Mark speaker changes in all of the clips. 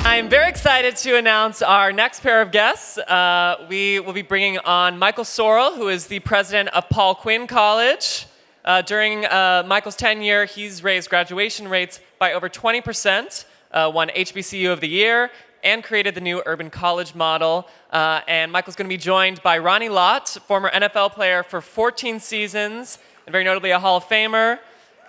Speaker 1: I'm very excited to announce our next pair of guests. We will be bringing on Michael Sorrell, who is the president of Paul Quinn College. During Michael's tenure, he's raised graduation rates by over 20%, won HBCU of the Year, and created the new urban college model. And Michael's going to be joined by Ronnie Lott, former NFL player for 14 seasons, and very notably a Hall of Famer.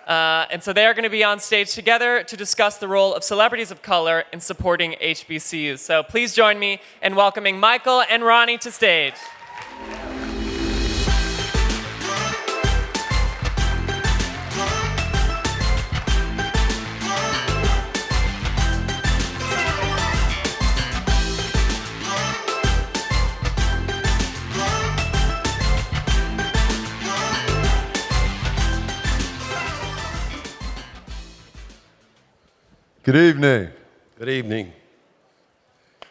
Speaker 1: And so they are going to be on stage together to discuss the role of celebrities of color in supporting HBCUs. So please join me in welcoming Michael and Ronnie to stage.
Speaker 2: Good evening.
Speaker 3: Good evening.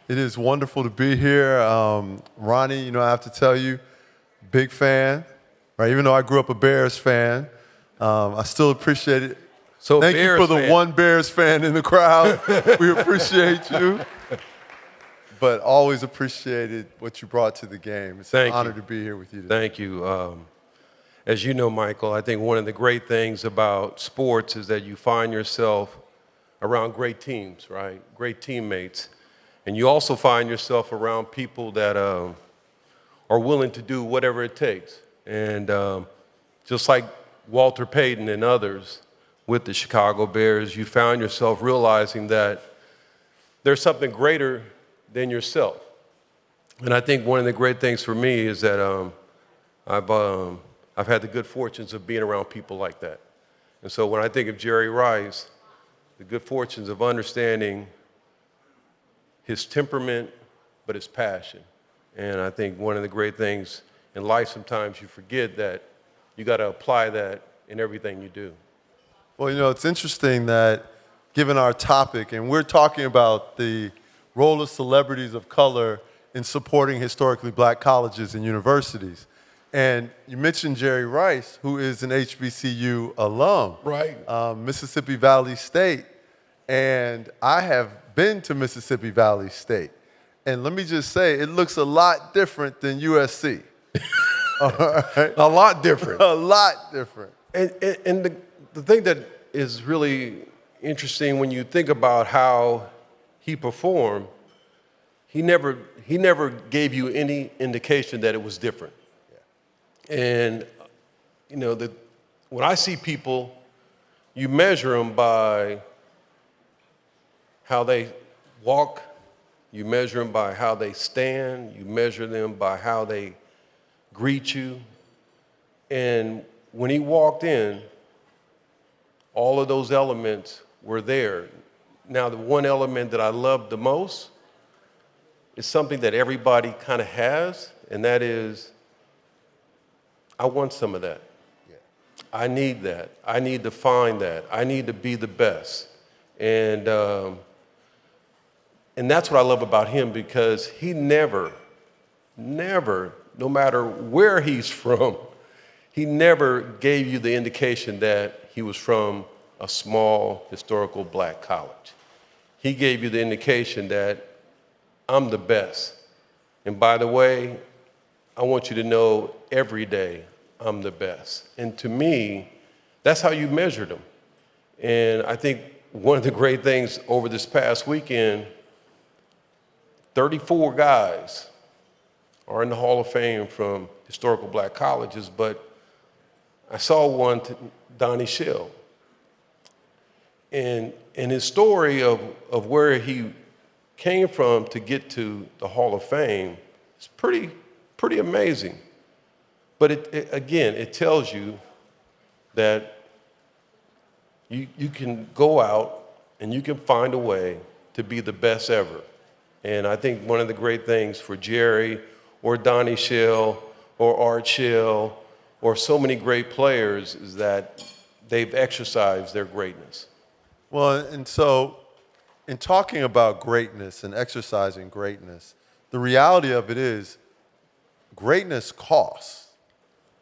Speaker 2: It is wonderful to be here. Ronnie, I have to tell you, big fan, right? Even though I grew up a Bears fan, I still appreciate it.
Speaker 3: So
Speaker 2: Thank
Speaker 3: Bears
Speaker 2: you for the
Speaker 3: fan.
Speaker 2: one Bears fan in the crowd. We appreciate you. But always appreciated what you brought to the game. It's an honor to be here with you today.
Speaker 3: Thank you. As you know, Michael, I think one of the great things about sports is that you find yourself around great teams, right? Great teammates. And you also find yourself around people that are willing to do whatever it takes. And just like Walter Payton and others with the Chicago Bears, you found yourself realizing that there's something greater than yourself. And I think one of the great things for me is that I've had the good fortunes of being around people like that. And so when I think of Jerry Rice, the good fortunes of understanding his temperament, but his passion. And I think one of the great things in life, sometimes you forget that you got to apply that in everything you do.
Speaker 2: Well, it's interesting that given our topic, and we're talking about the role of celebrities of color in supporting historically black colleges and universities. And you mentioned Jerry Rice, who is an HBCU alum.
Speaker 3: Right.
Speaker 2: Mississippi Valley State. And I have been to Mississippi Valley State. And let me just say, it looks a lot different than USC. All right?
Speaker 3: A lot different.
Speaker 2: A lot different.
Speaker 3: And the thing that is really interesting when you think about how he performed, he never gave you any indication that it was different. And, when I see people, you measure them by how they walk, you measure them by how they stand, you measure them by how they greet you. And when he walked in, all of those elements were there. Now, the one element that I love the most is something that everybody kind of has, and that is, I want some of that. Yeah. I need that. I need to find that. I need to be the best. And that's what I love about him, because he never, no matter where he's from, he never gave you the indication that he was from a small historical black college. He gave you the indication that I'm the best. And by the way, I want you to know every day I'm the best. And to me, that's how you measured him. And I think one of the great things over this past weekend, 34 guys are in the Hall of Fame from historical black colleges, but I saw one, Donnie Shell. And his story of where he came from to get to the Hall of Fame is pretty amazing. But it tells you that you can go out and you can find a way to be the best ever. And I think one of the great things for Jerry or Donnie Shell or Art Shell or so many great players is that they've exercised their greatness.
Speaker 2: Well, and so in talking about greatness and exercising greatness, the reality of it is greatness costs,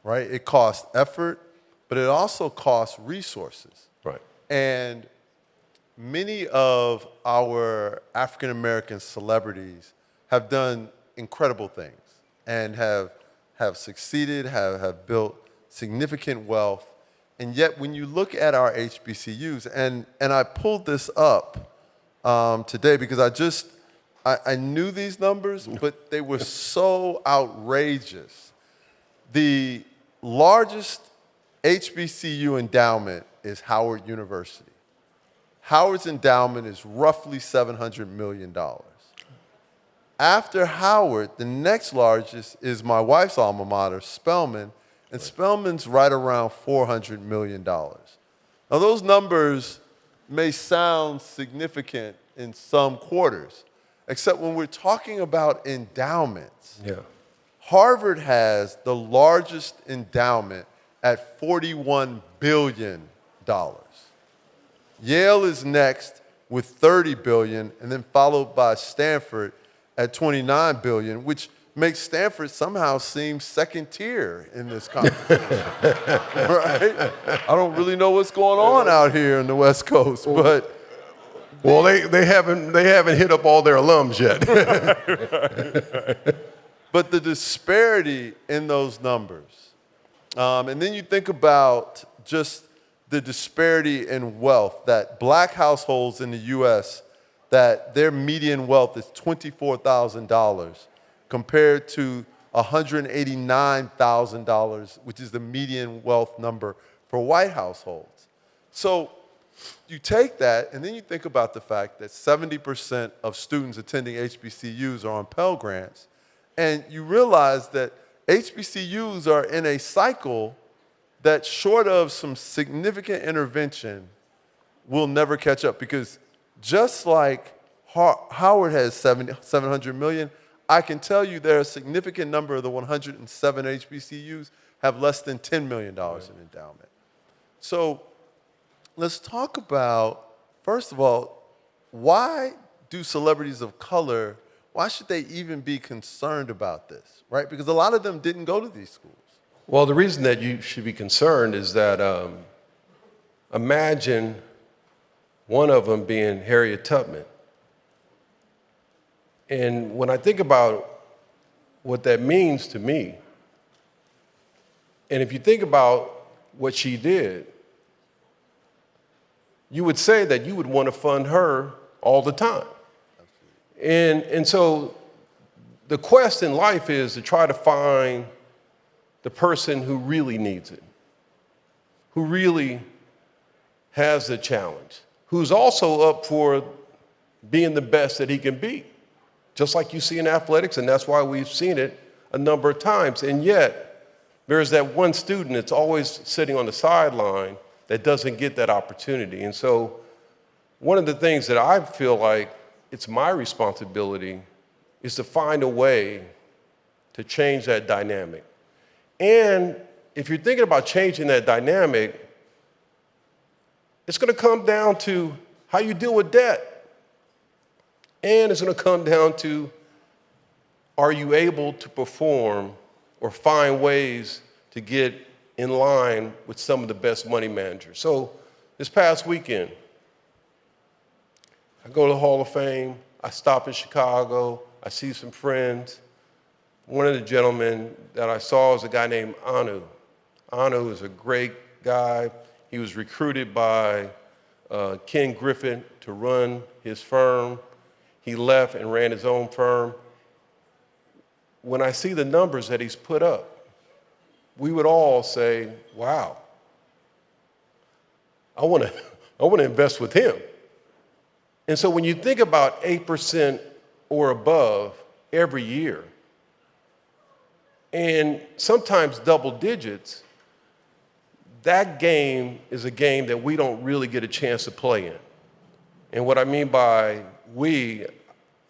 Speaker 2: right? It costs effort, but it also costs resources.
Speaker 3: Right.
Speaker 2: And many of our African American celebrities have done incredible things and have succeeded, have built significant wealth. And yet when you look at our HBCUs, and I pulled this up today because I knew these numbers, but they were so outrageous. The largest HBCU endowment is Howard University. Howard's endowment is roughly $700 million. After Howard, the next largest is my wife's alma mater, Spelman, and Spelman's right around $400 million. Now, those numbers may sound significant in some quarters, except when we're talking about endowments.
Speaker 3: Yeah.
Speaker 2: Harvard has the largest endowment at $41 billion. Yale is next with $30 billion, and then followed by Stanford at $29 billion, which makes Stanford somehow seem second tier in this conversation, right? I don't really know what's going on out here in the West Coast, but
Speaker 3: well, they haven't hit up all their alums yet.
Speaker 2: but the disparity in those numbers, and then you think about just the disparity in wealth, that black households in the U.S., that their median wealth is $24,000 compared to $189,000, which is the median wealth number for white households. So you take that, and then you think about the fact that 70% of students attending HBCUs are on Pell Grants, and you realize that HBCUs are in a cycle that, short of some significant intervention, will never catch up. Because just like Howard has $700 million, I can tell you there are a significant number of the 107 HBCUs have less than $10 million in endowment. So let's talk about, first of all, why do celebrities of color, why should they even be concerned about this, right? Because a lot of them didn't go to these schools.
Speaker 3: Well, the reason that you should be concerned is that imagine one of them being Harriet Tubman. And when I think about what that means to me, and if you think about what she did, you would say that you would want to fund her all the time. And so the quest in life is to try to find the person who really needs it, who really has the challenge, who's also up for being the best that he can be, just like you see in athletics, and that's why we've seen it a number of times. And yet, there's that one student that's always sitting on the sideline that doesn't get that opportunity. And so one of the things that I feel like it's my responsibility is to find a way to change that dynamic. And if you're thinking about changing that dynamic, it's going to come down to how you deal with debt. And it's going to come down to, are you able to perform or find ways to get in line with some of the best money managers? So this past weekend, I go to the Hall of Fame, I stop in Chicago, I see some friends. One of the gentlemen that I saw was a guy named Anu. Anu is a great guy. He was recruited by Ken Griffin to run his firm. He left and ran his own firm. When I see the numbers that he's put up, we would all say, wow, I want to invest with him. And so when you think about 8% or above every year, and sometimes double digits, that game is a game that we don't really get a chance to play in. And what I mean by we,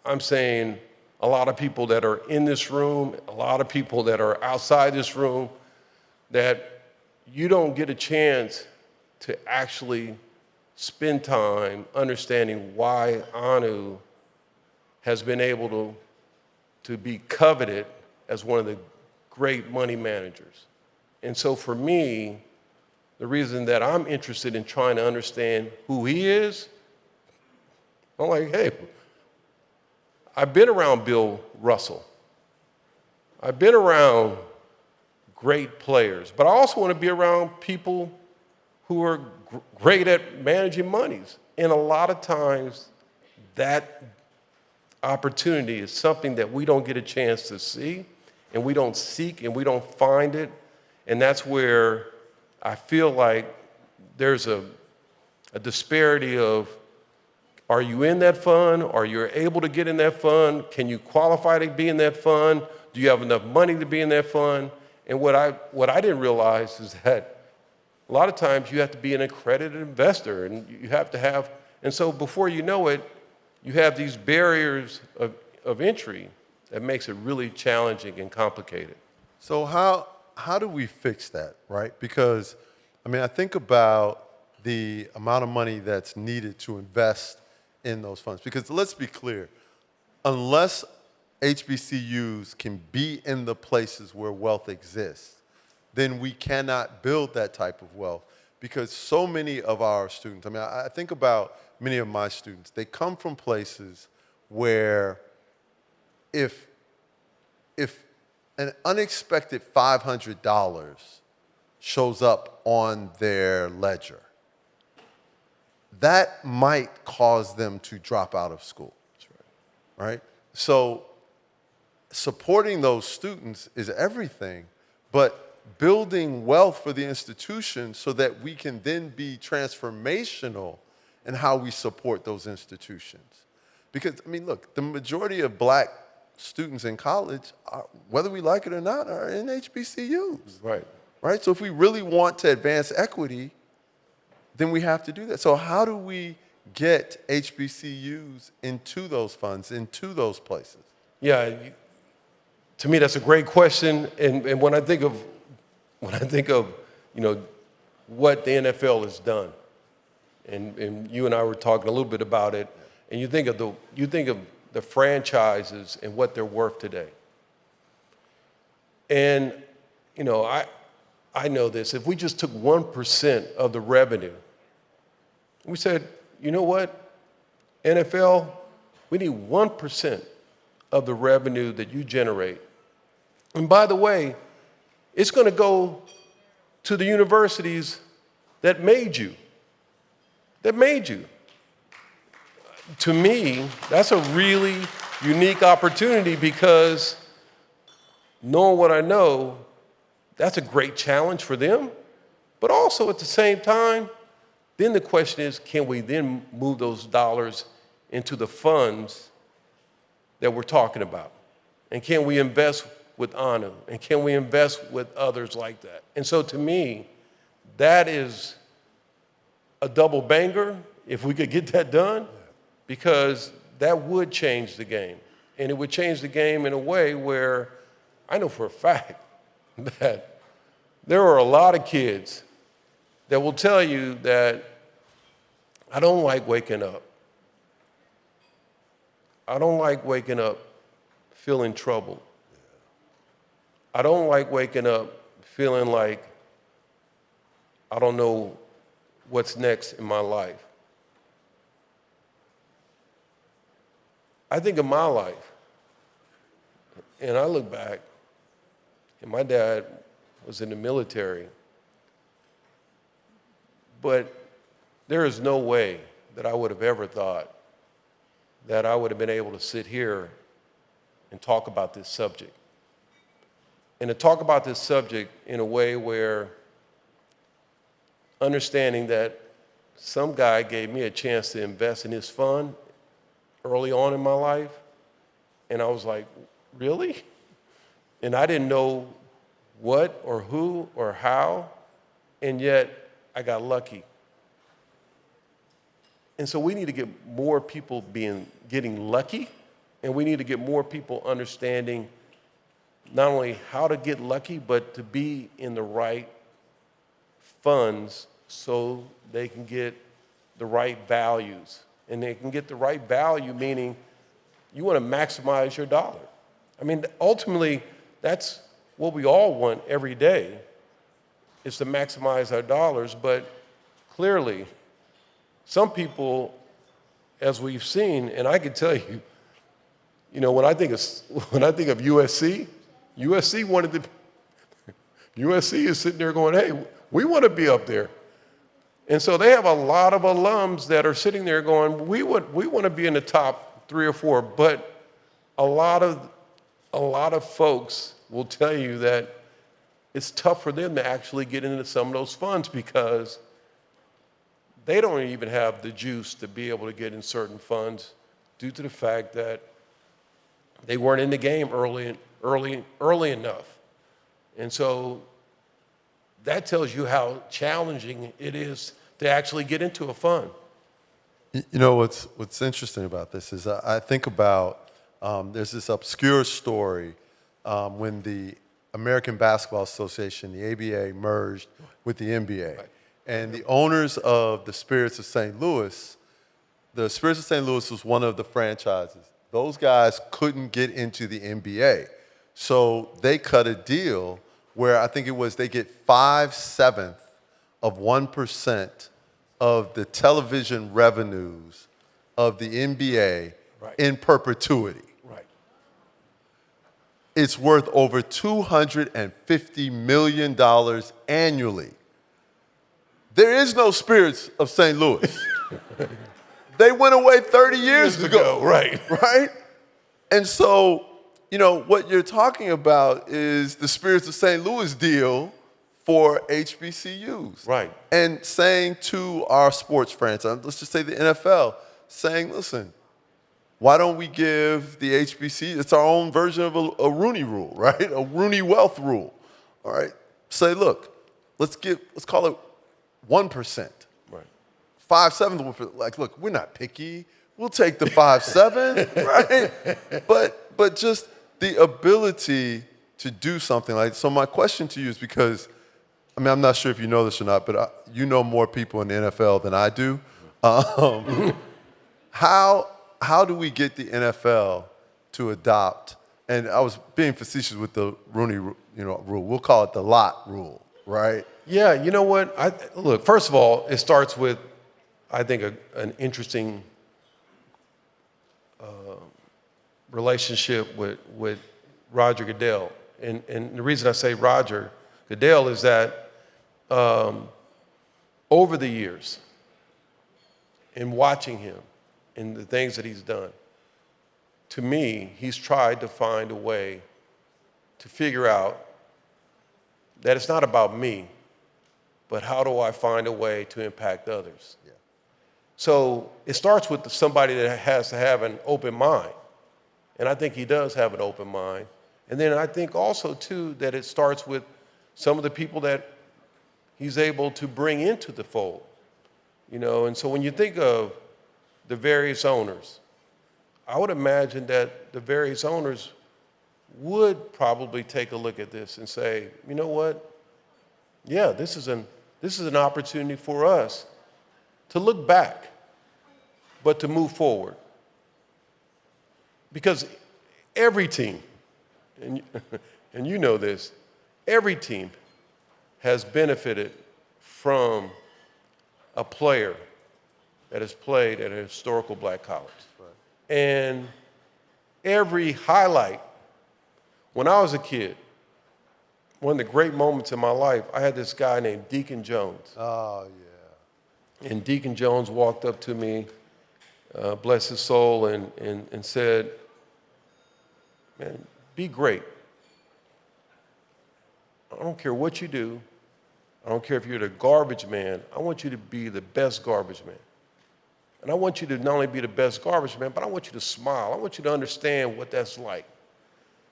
Speaker 3: I'm saying a lot of people that are in this room, a lot of people that are outside this room, that you don't get a chance to actually spend time understanding why Anu has been able to be coveted as one of the great money managers. And so for me, the reason that I'm interested in trying to understand who he is, I'm like, hey, I've been around Bill Russell. I've been around great players, but I also want to be around people who are great at managing monies. And a lot of times that opportunity is something that we don't get a chance to see, and we don't seek, and we don't find it. And that's where I feel like there's a disparity of, are you in that fund? Are you able to get in that fund? Can you qualify to be in that fund? Do you have enough money to be in that fund? And what I didn't realize is that a lot of times you have to be an accredited investor, and you have to have, and so before you know it, you have these barriers of entry that makes it really challenging and complicated.
Speaker 2: So how do we fix that, right? Because, I mean, I think about the amount of money that's needed to invest in those funds. Because let's be clear, unless HBCUs can be in the places where wealth exists, then we cannot build that type of wealth. Because so many of our students, I mean, I think about many of my students, they come from places where if an unexpected $500 shows up on their ledger, that might cause them to drop out of school. That's right. So supporting those students is everything, but building wealth for the institution so that we can then be transformational in how we support those institutions. Because, I mean, look, the majority of black students in college, whether we like it or not, are in HBCUs. Right? So if we really want to advance equity, then we have to do that. So how do we get HBCUs into those funds, into those places?
Speaker 3: Yeah, to me that's a great question. And when I think of what the NFL has done, and you and I were talking a little bit about it, and you think of the franchises and what they're worth today. And I know this. If we just took 1% of the revenue, we said, you know what, NFL, we need 1% of the revenue that you generate. And by the way, it's going to go to the universities that made you. To me, that's a really unique opportunity, because knowing what I know, that's a great challenge for them. But also at the same time, then the question is, can we then move those dollars into the funds that we're talking about? And can we invest with honor? And can we invest with others like that? And so to me, that is a double banger if we could get that done, because that would change the game. And it would change the game in a way where I know for a fact that there are a lot of kids that will tell you that I don't like waking up. I don't like waking up feeling troubled. I don't like waking up feeling like I don't know what's next in my life. I think of my life, and I look back, and my dad was in the military, but there is no way that I would have ever thought that I would have been able to sit here and talk about this subject. And to talk about this subject in a way where understanding that some guy gave me a chance to invest in his fund early on in my life, and I was like, really? And I didn't know what or who or how, and yet I got lucky. And so we need to get more people getting lucky, and we need to get more people understanding not only how to get lucky, but to be in the right funds so they can get the right values. And they can get the right value, meaning you want to maximize your dollar. I mean, ultimately, that's what we all want every day, is to maximize our dollars, but clearly, some people, as we've seen, and I can tell you, when I think of USC, USC is sitting there going, hey, we want to be up there. And so they have a lot of alums that are sitting there going, we want to be in the top 3 or 4, but a lot of folks will tell you that it's tough for them to actually get into some of those funds because they don't even have the juice to be able to get in certain funds due to the fact that they weren't in the game early enough. And so that tells you how challenging it is to actually get into a fund.
Speaker 2: What's interesting about this is I think about there's this obscure story when the American Basketball Association, the ABA, merged with the NBA. Right. And the owners of the Spirits of St. Louis, the Spirits of St. Louis was one of the franchises. Those guys couldn't get into the NBA. So they cut a deal where I think it was they get 5/7 of 1% of the television revenues of the NBA in perpetuity.
Speaker 3: Right.
Speaker 2: It's worth over $250 million annually. There is no Spirits of St. Louis. They went away 30 years ago.
Speaker 3: Right.
Speaker 2: Right? And so, what you're talking about is the Spirits of St. Louis deal for HBCUs.
Speaker 3: Right.
Speaker 2: And saying to our sports franchise, let's just say the NFL, saying, listen, why don't we give the HBC, it's our own version of a Rooney rule, right? A Rooney wealth rule, all right? Say, look, let's call it 1%.
Speaker 3: Right.
Speaker 2: 5/7, like, look, we're not picky. We'll take the 5/7, right? But just the ability to do something like, so my question to you is because, I'm not sure if you know this or not, but you know more people in the NFL than I do. How do we get the NFL to adopt, and I was being facetious with the Rooney rule, we'll call it the Lott rule, right?
Speaker 3: Yeah, you know what? Look, first of all, it starts with, I think, an interesting relationship with Roger Goodell. And the reason I say Roger Goodell is that over the years, in watching him and the things that he's done, to me, he's tried to find a way to figure out that it's not about me, but how do I find a way to impact others? Yeah. So it starts with somebody that has to have an open mind. And I think he does have an open mind. And then I think also, too, that it starts with some of the people that he's able to bring into the fold. And so when you think of the various owners, I would imagine that the various owners would probably take a look at this and say, you know what? Yeah, this is an opportunity for us to look back, but to move forward. Because every team, and you know this, every team has benefited from a player that has played at a historical black college. Right. And every highlight, when I was a kid, one of the great moments in my life, I had this guy named Deacon Jones.
Speaker 2: Oh, yeah.
Speaker 3: And Deacon Jones walked up to me, bless his soul, and said, man, be great. I don't care what you do. I don't care if you're the garbage man. I want you to be the best garbage man. And I want you to not only be the best garbage man, but I want you to smile. I want you to understand what that's like.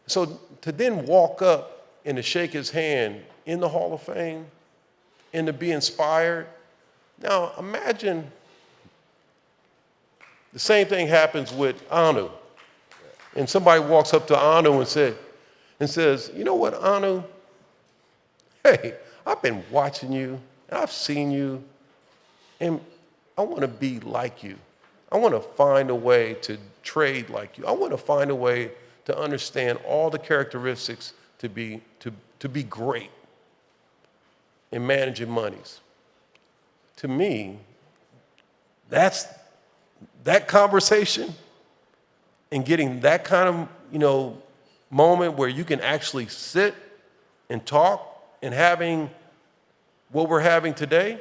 Speaker 3: So to then walk up and to shake his hand in the Hall of Fame and to be inspired. Now imagine the same thing happens with Anu. And somebody walks up to Anu and says, you know what, Anu? Hey, I've been watching you, and I've seen you, and I want to be like you. I want to find a way to trade like you. I want to find a way to understand all the characteristics to be great. and managing monies. To me, that's that conversation and getting that kind of, moment where you can actually sit and talk and having what we're having today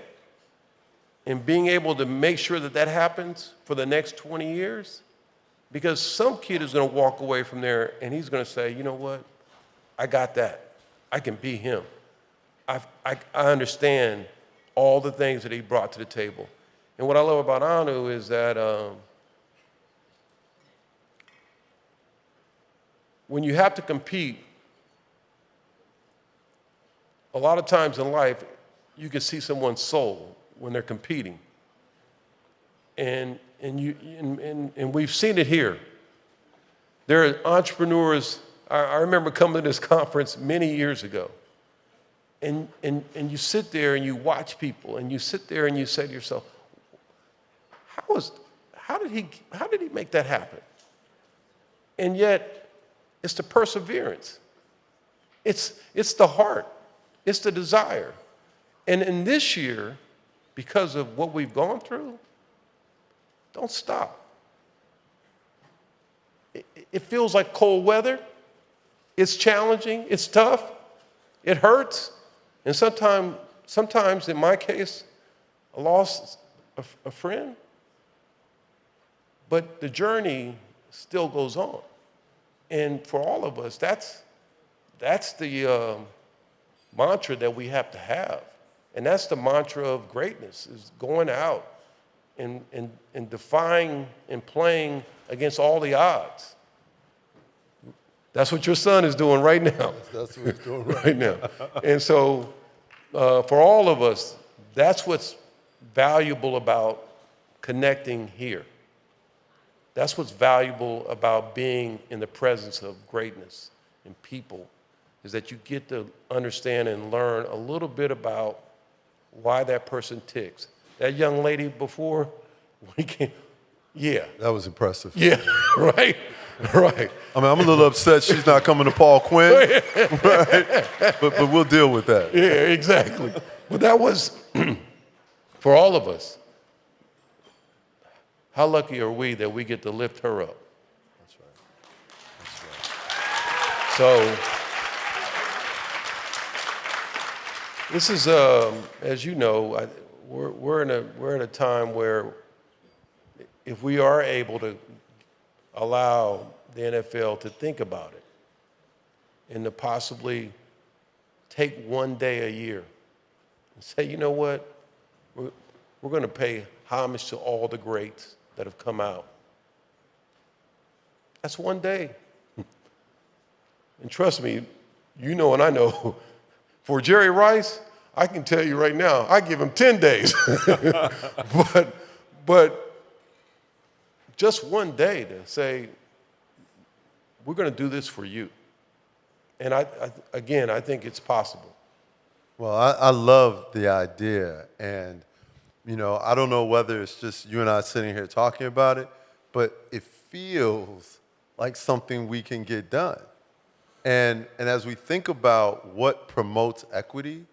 Speaker 3: and being able to make sure that that happens for the next 20 years. Because some kid is going to walk away from there and he's going to say, you know what? I got that. I can be him. I understand all the things that he brought to the table. And what I love about Anu is that when you have to compete, a lot of times in life, you can see someone's soul when they're competing. And we've seen it here. There are entrepreneurs. I remember coming to this conference many years ago. And you sit there and you watch people and you sit there and you say to yourself, how did he make that happen? And yet, it's the perseverance. It's the heart. It's the desire. And in this year, because of what we've gone through, don't stop. It feels like cold weather. It's challenging. It's tough. It hurts. And sometimes, in my case, I lost a friend. But the journey still goes on. And for all of us, that's the mantra that we have to have. And that's the mantra of greatness, is going out and defying and playing against all the odds. That's what your son is doing right now.
Speaker 2: That's what he's doing
Speaker 3: right now. And so for all of us, that's what's valuable about connecting here. That's what's valuable about being in the presence of greatness and people, is that you get to understand and learn a little bit about why that person ticks. That young lady before, when he came, yeah.
Speaker 2: That was impressive.
Speaker 3: Yeah, right, right.
Speaker 2: I mean, I'm a little upset she's not coming to Paul Quinn, right? But we'll deal with that.
Speaker 3: Yeah, exactly. But that was, for all of us, how lucky are we that we get to lift her up?
Speaker 2: That's right. That's right.
Speaker 3: So this is, as you know, we're in a time where if we are able to allow the NFL to think about it and to possibly take one day a year and say, you know what, we're going to pay homage to all the greats that have come out. That's one day. And trust me, you know and I know, for Jerry Rice, I can tell you right now, I give him 10 days. but just one day to say, we're going to do this for you. And I think it's possible.
Speaker 2: Well, I love the idea. And I don't know whether it's just you and I sitting here talking about it, but it feels like something we can get done. And as we think about what promotes equity,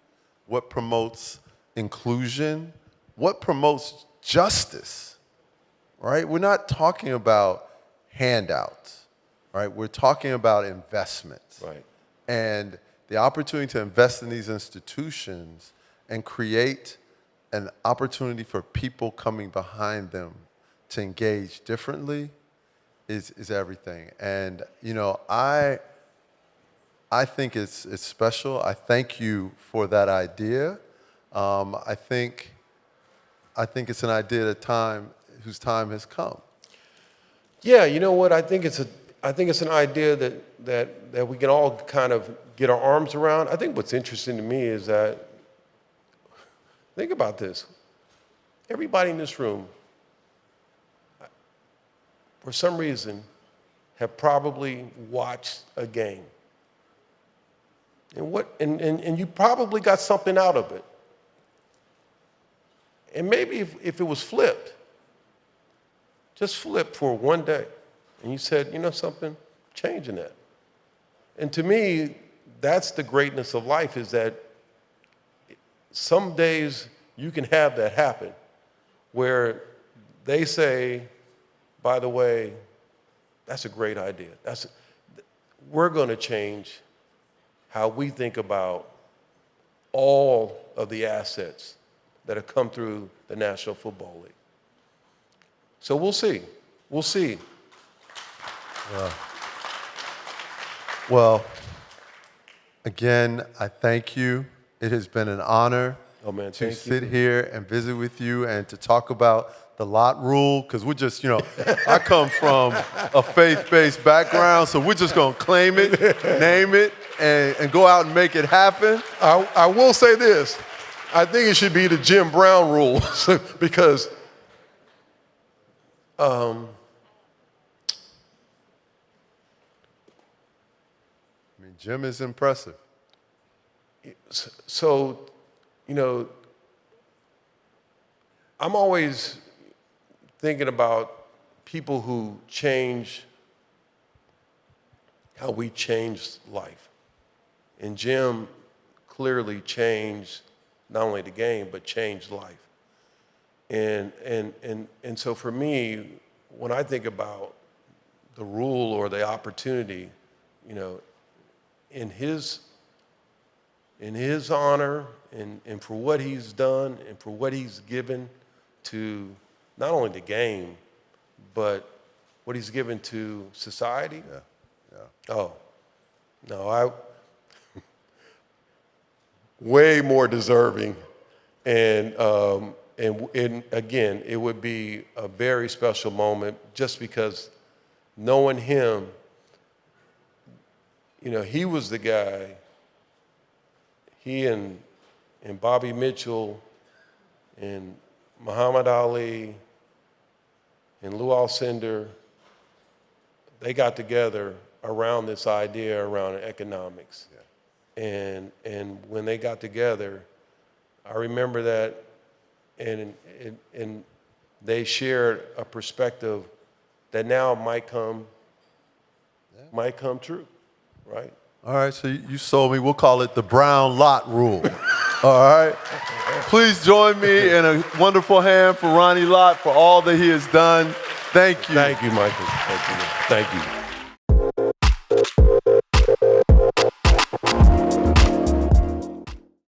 Speaker 2: what promotes inclusion, what promotes justice, right? We're not talking about handouts, right? We're talking about investments.
Speaker 3: Right.
Speaker 2: And the opportunity to invest in these institutions and create an opportunity for people coming behind them to engage differently is everything. And I think it's special. I thank you for that idea. I think it's an idea whose time has come.
Speaker 3: Yeah, you know what? I think it's an idea that we can all kind of get our arms around. I think what's interesting to me is that, think about this. Everybody in this room, for some reason, have probably watched a game. And you probably got something out of it. And maybe if it was flipped, just flipped for one day, and you said, you know something, changing that. And to me, that's the greatness of life, is that some days you can have that happen where they say, by the way, that's a great idea. We're going to change how we think about all of the assets that have come through the National Football League. So we'll see. We'll see.
Speaker 2: Well, again, I thank you. It has been an honor to sit here and visit with you and to talk about the Lott rule, because we're just, I come from a faith-based background, so we're just going to claim it, name it, and go out and make it happen.
Speaker 3: I will say this. I think it should be the Jim Brown rule because I
Speaker 2: mean, Jim is impressive.
Speaker 3: So, I'm always thinking about people who change how we change life. And Jim clearly changed not only the game, but changed life. And so for me, when I think about the rule or the opportunity, in his honor and for what he's done and for what he's given to not only the game, but what he's given to society.
Speaker 2: Yeah.
Speaker 3: Oh, no, way more deserving. And again, it would be a very special moment just because knowing him, he was the guy, he and Bobby Mitchell and Muhammad Ali and Lou Alcindor, they got together around this idea around economics. Yeah. And when they got together, I remember that, and they shared a perspective that now might come true, right?
Speaker 2: All right, so you sold me. We'll call it the Brown Lott rule. All right. Please join me in a wonderful hand for Ronnie Lott for all that he has done. Thank you.
Speaker 3: Thank you, Michael. Thank you. Thank you.